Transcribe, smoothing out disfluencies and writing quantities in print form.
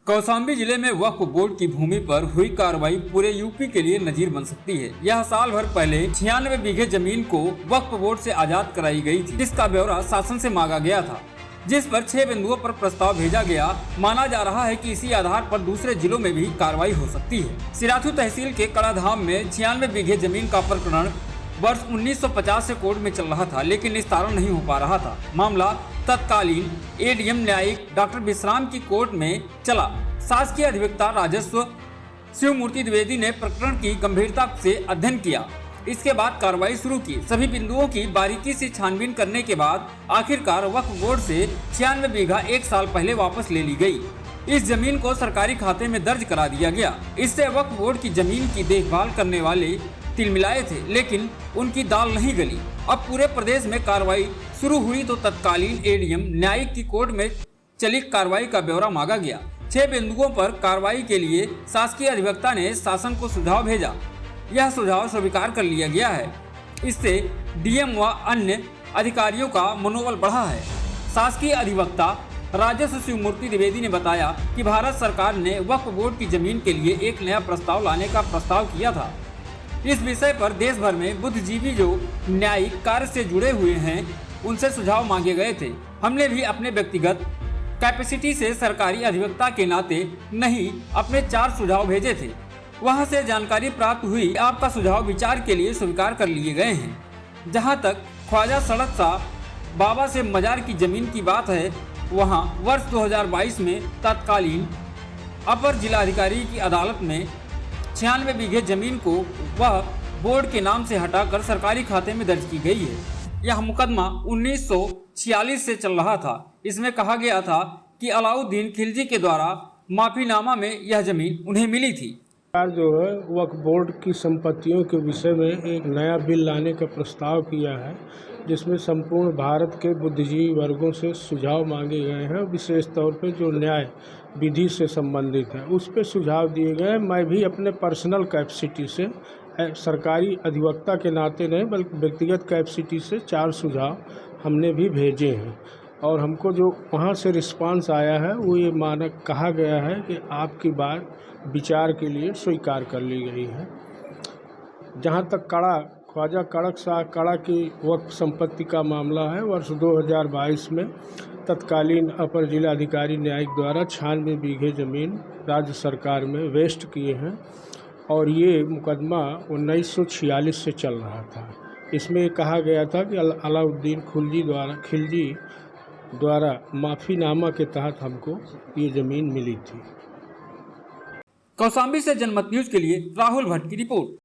कौशाम्बी जिले में वक्फ बोर्ड की भूमि पर हुई कार्रवाई पूरे यूपी के लिए नजीर बन सकती है। यह साल भर पहले 96 बीघे जमीन को वक्फ बोर्ड से आजाद कराई गई थी, जिसका ब्यौरा शासन से मांगा गया था, जिस पर 6 बिंदुओं पर प्रस्ताव भेजा गया। माना जा रहा है कि इसी आधार पर दूसरे जिलों में भी कार्रवाई हो सकती है। सिराथू तहसील के कड़ाधाम में 96 बीघे जमीन का प्रकरण वर्ष 1950 से कोर्ट में चल रहा था, लेकिन निस्तारण नहीं हो पा रहा था। मामला तत्कालीन एडीएम न्यायिक डॉक्टर विश्राम की कोर्ट में चला। शासकीय अधिवक्ता राजस्व शिवमूर्ति द्विवेदी ने प्रकरण की गंभीरता से अध्ययन किया। इसके बाद कार्रवाई शुरू की। सभी बिंदुओं की बारीकी से छानबीन करने के बाद आखिरकार वक्फ बोर्ड से 96 बीघा 1 साल पहले वापस ले ली गई। इस जमीन को सरकारी खाते में दर्ज करा दिया गया। इससे वक्फ बोर्ड की जमीन की देखभाल करने वाले तिलमिलाए थे, लेकिन उनकी दाल नहीं गली। अब पूरे प्रदेश में कार्रवाई शुरू हुई तो तत्कालीन एडीएम न्यायिक की कोर्ट में चली कार्रवाई का ब्यौरा मांगा गया। 6 बिंदुओं पर कार्रवाई के लिए शासकीय अधिवक्ता ने शासन को सुझाव भेजा। यह सुझाव स्वीकार कर लिया गया है। इससे डीएम व अन्य अधिकारियों का मनोबल बढ़ा है। शासकीय अधिवक्ता राजस्व शिवमूर्ति द्विवेदी ने बताया कि भारत सरकार ने वक्फ बोर्ड की जमीन के लिए एक नया प्रस्ताव लाने का प्रस्ताव किया था। इस विषय पर देश भर में बुद्धिजीवी जो न्यायिक कार्य से जुड़े हुए हैं, उनसे सुझाव मांगे गए थे। हमने भी अपने व्यक्तिगत कैपेसिटी से सरकारी अधिवक्ता के नाते नहीं अपने 4 सुझाव भेजे थे। वहां से जानकारी प्राप्त हुई। आपका सुझाव विचार के लिए स्वीकार कर लिए गए हैं। जहां तक ख्वाजा सड़क शाह बाबा से मजार की जमीन की बात है, वहां वर्ष 2022 में तत्कालीन अपर जिलाधिकारी की अदालत में 96 बीघे जमीन को वह बोर्ड के नाम से हटाकर सरकारी खाते में दर्ज की गई है। यह मुकदमा 1946 से चल रहा था। इसमें कहा गया था कि अलाउद्दीन खिलजी के द्वारा माफीनामा में यह जमीन उन्हें मिली थी। सरकार जो है वक्फ बोर्ड की संपत्तियों के विषय में एक नया बिल लाने का प्रस्ताव किया है, जिसमें संपूर्ण भारत के बुद्धिजीवी वर्गों से सुझाव मांगे गए हैं। विशेष तौर पे जो न्याय विधि से संबंधित है उस पर सुझाव दिए गए। मैं भी अपने पर्सनल कैपेसिटी से, सरकारी अधिवक्ता के नाते नहीं बल्कि व्यक्तिगत कैपेसिटी से 4 सुझाव हमने भी भेजे हैं। और हमको जो वहाँ से रिस्पांस आया है वो ये कहा गया है कि आपकी बात विचार के लिए स्वीकार कर ली गई है। जहाँ तक ख्वाजा कड़क शाह कड़ा की वक्फ संपत्ति का मामला है, वर्ष 2022 में तत्कालीन अपर जिलाधिकारी न्यायिक द्वारा 96 बीघे ज़मीन राज्य सरकार में वेस्ट किए हैं और ये मुकदमा 1946 से चल रहा था। इसमें कहा गया था कि अलाउद्दीन खिलजी द्वारा माफीनामा के तहत हमको ये ज़मीन मिली थी। कौशाम्बी से जनमत न्यूज के लिए राहुल भट्ट की रिपोर्ट।